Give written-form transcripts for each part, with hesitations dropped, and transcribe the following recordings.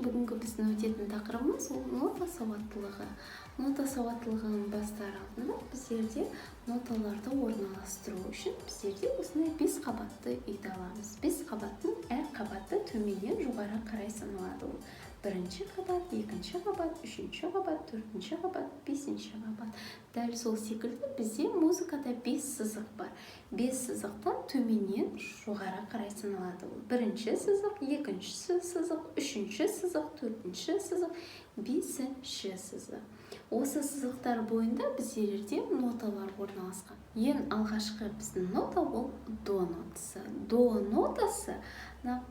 бүгінгі біздің өтетін тақырыбымыз ол нота сауаттылығы. Нота сауаттылығының бастар алдында біздерде ноталарды орналастыру үшін біздерде осындай 5 қабатты үйді аламыз. 5 қабаттың әр қабаты төменнен жоғары қарай саналады. Бірінші қабат, екінші қабат, үшінші қабат, төртінші қабат, бесінші қабат. Дәл сол секілді бізде музыкада 5 сызық бар. 5 сызықтан төменнен жоғары қарай саналады. Бірінші сызық, екінші сызық, үшінші сызық, төртінші сызық, бесінші сызық. Осы сызықтар бойында біздерде ноталар орналасқан. Ең алғашқы біздің нота ол до нотасы. До нотасы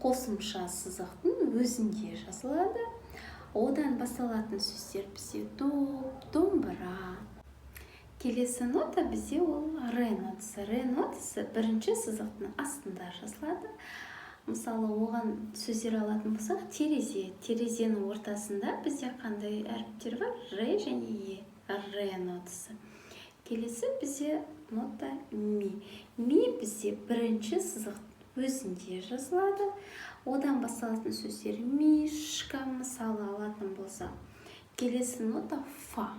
қосымша сызықтың өзінде жазылады. Одан басталатын сөздер бізде доп, домбыра. Келесі нота бізде ол ре нотасы. Ре нотасы бірінші сызықтың астында жазылады. Мысалы, оған сөздер алатын болсақ, терезе. Терезенің ортасында бізде қандай әріптер бар? Ре және е. Ре нотасы. Келесі бізде нота ми. Ми бізде бірінші сызықтың өзінде жазылады. Одан басталатын сөздер мишка, мысалы алатын болса. Келесі нота фа.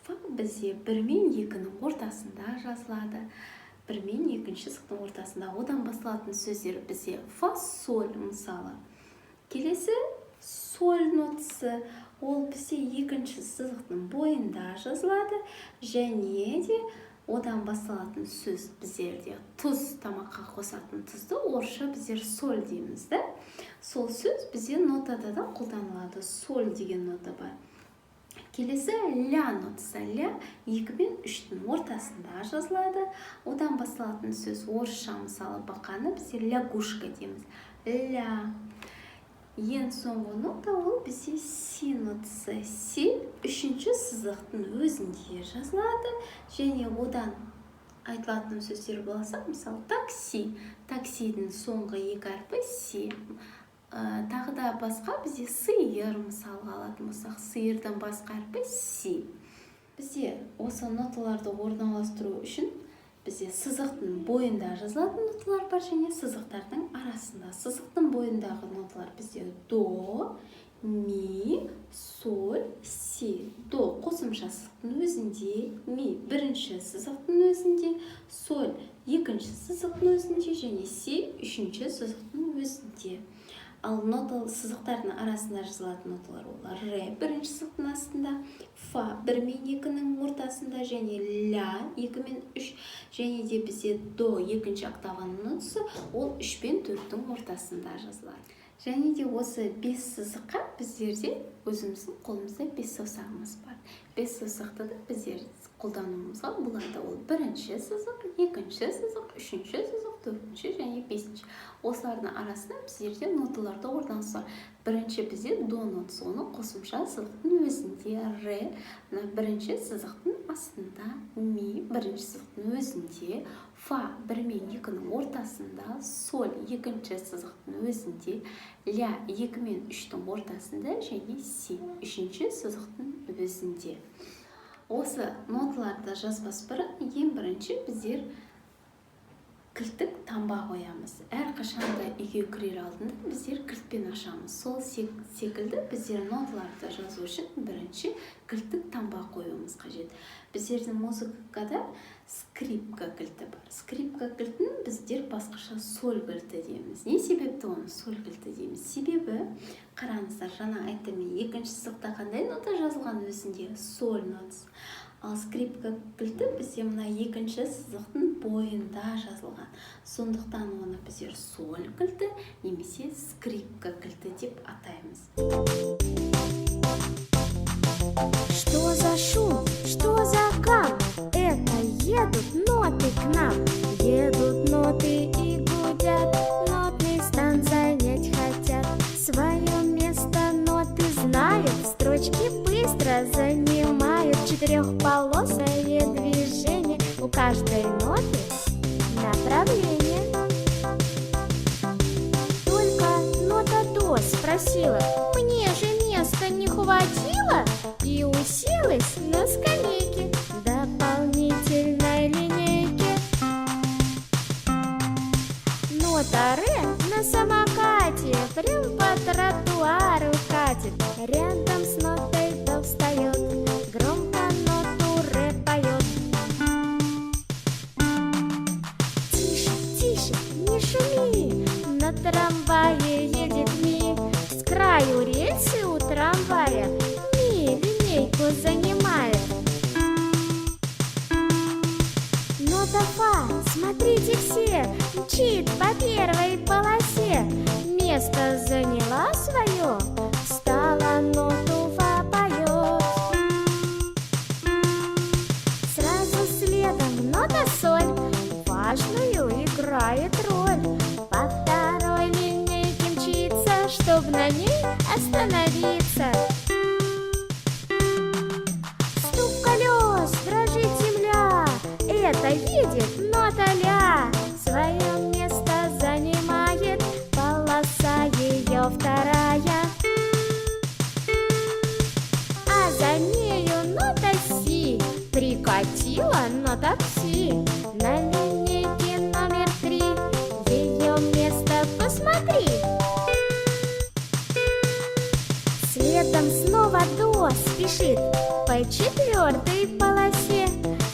Фа бізде 1 мен 2-нің ортасында жазылады. 1 мен 2-ші сызықтың ортасында. Одан басталатын сөздер бізде фа, соль, мысалы. Келесі соль нотасы. Ол бізде 2-ші сызықтың бойында жазылады. Және де одан басталатын сөз біздерде тұз, тамаққа қосатын тұзды орысша біздер соль дейміз. Сол сөз бізде нотада да қолданылады. Соль деген нота бар. Келесі ля нотасы. Ля 2 мен 3-тің ортасында жазылады. Одан басталатын сөз орысша, мысалы бақаны біздер лягушка дейміз. Ля. Ең соңғы нота ол бізде си нотасы. Си 3-ші сызықтың өзінде жазылады. Және одан айтылатын сөздер болса, мысалы такси. Таксидің соңғы 2 әрпі си. Тағы да басқа бізде сиыр, мысалы алатын болсақ, сиырдан басқа әрпі си. Бізде осы ноталарды орналастыру үшін бізде сызықтың бойында жазылатын ноталар бар және сызықтардың арасында. Сызықтың бойындағы ноталар бізде до, ми, соль, си. До қосымша сызықтың өзінде, ми бірінші сызықтың өзінде, соль екінші сызықтың өзінде және си үшінші сызықтың өзінде. Ал ноталы сызықтардың арасында жазылатын ноталар олар ре бірінші сызықтың астында, фа 1 мен 2-нің ортасында және ля 2 мен 3 және де бізде до 2-ші октаваның нотасы ол 3 пен 4-тің ортасында жазылады. Және де осы 5 сызыққа біздерде өзіміздің қолымызда 5 саусағымыз бар. 5 саусақты да біздер қолдануымызға болады. Ол бірінші сызық, екінші сызық, үшінші сызық, төртінші және бесінші. Осылардың арасында біздерде ноталарды орналастыру. Бірінші бізде до нотасы, оны қосымша сызықтың өзінде, ре бірінші сызықтың астында, ми бірінші сызықтың өзінде, фа 1 мен 2-нің ортасында, соль екінші сызықтың өзінде, ля 2 мен 3-тің ортасында және си үшінші сызықтың өзінде. Осы ноталарды жазбас бұрын ең бірінші біздер кілттік таңба қоямыз. Әрқашанда үйге кірер алдында біздер кілтпен ашамыз. Сол секілді біздер ноталарды жазу үшін бірінші кілттік таңба қоюымыз қажет. Біздердің музыкада скрипка кілті бар. Скрипка кілтін біздер басқаша соль кілті дейміз. Не себепті оны соль кілті дейміз? Себебі, қараңыздар, жаңа айттым мен, екінші сызықта қандай нота жазылған өзінде? Соль нотасы. Ал скрипка кілті бізде мына екінші сызықтың бойында жазылған. Сондықтан оны біздер соль кілті немесе скрипка кілті деп атаймыз. Что за шум? Что за гам? Это едут ноты к нам. Едут ноты и гудят, нотный стан занять хотят. Свое место ноты знают, строчки быстро занимают. Четырехполосное движение, у каждой ноты направление. Только нота до спросила: мне же места не хватило, и уселась на скамейке дополнительной линейке. Нота ре на самокате прям по тротуару трамвае едет Ми. С краю рельсы у трамвая Ми линейку занимает. Нота фа, смотрите все, мчит по первой полосе. Место заняла свое, встала, ноту фа поет. Сразу следом нота соль важную играет роль. По второй линейке мчится, чтоб на ней остановиться. Стук колес, дрожит земля, это едет нота ля. Свое место занимает полоса ее вторая. А за нею нота си, прикатила нота пси. На линейке номер 3 ее место посмотри. Следом снова до спешит по четвертой полосе.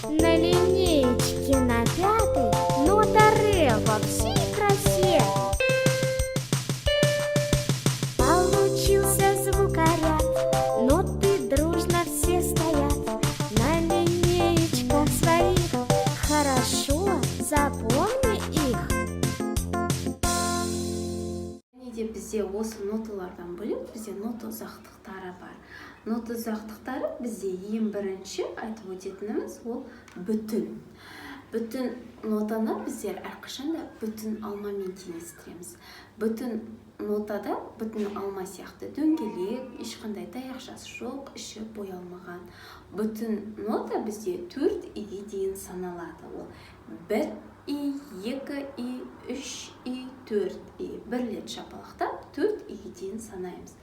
На линеечке на 5 нота ре во всей красе. Получился звукоряд, ноты дружно все стоят на линеечках своих. Хорошо запомни их. Бізде осы ноталардан бөлек бізде нота ұзақтықтары бар. Нота ұзақтықтары бізде ең бірінші айтып өтетініміз ол бүтін. Бүтін нотаны біздер әрқашанда бүтін алмамен теңестіреміз. Бүтін нотада бүтін алма сияқты дөңгелек, ешқандай таяқшасы жоқ, іші боялмаған. Бүтін нота бізде 4 иге дейін саналады. Ол 1 и, 2 и, 3 и, 4 и. Бірлет шапалақтап 4 иге дейін санаймыз.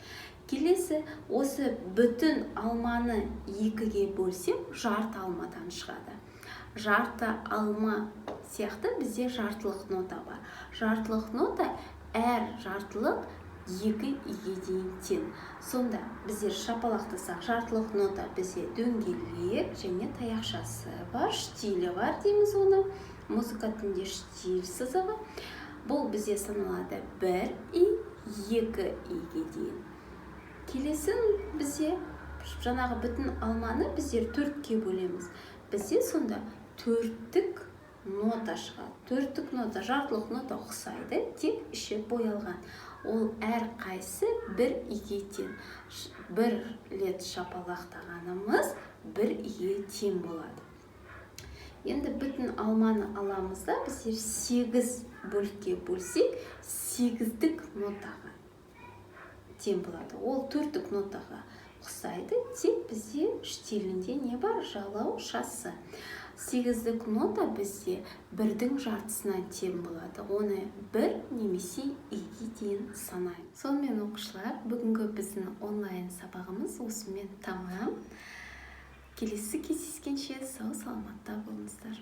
Келесі, осы бүтін алманы 2-ге бөлсем, жарты алмадан шығады. Жарты алма сияқты бізде жартылық нота бар. Жартылық нота әр жартылық 2 иге дейін тең. Сонда біздер шапалақтасақ, жартылық нота бізде дөңгелек және таяқшасы бар, штилі бар дейміз оны. Музыка тілінде штиль сызығы. Бұл бізде саналады 1 и, 2 иге дейін. Келесі бізде жаңағы бүтін алманы біздер 4-ке бөлеміз. Бізде сонда 4-тік нота шығады. 4-тік нота, жартылық нота ұқсайды, тек іші боялған. Ол әр қайсы 1 иге тең. Бір рет шапалақтағанымыз 1 иге тең болады. Енді бүтін алманы аламыз да, біздер 8 бөлікке бөлсек, 8-тік нотаға тең болады. Ол 4-тік нотаға ұқсайды, тек бізде штилінде не бар? Жалау шасы. 8-тік нота бізде 1-дің жартысынан тең болады. Оны 1 немесе 2-ге дейін санаймыз. Сонымен оқушылар, бүгінгі біздің онлайн сабағымыз осымен тамам. Келесі кездескенше сау саламатта болыңыздар.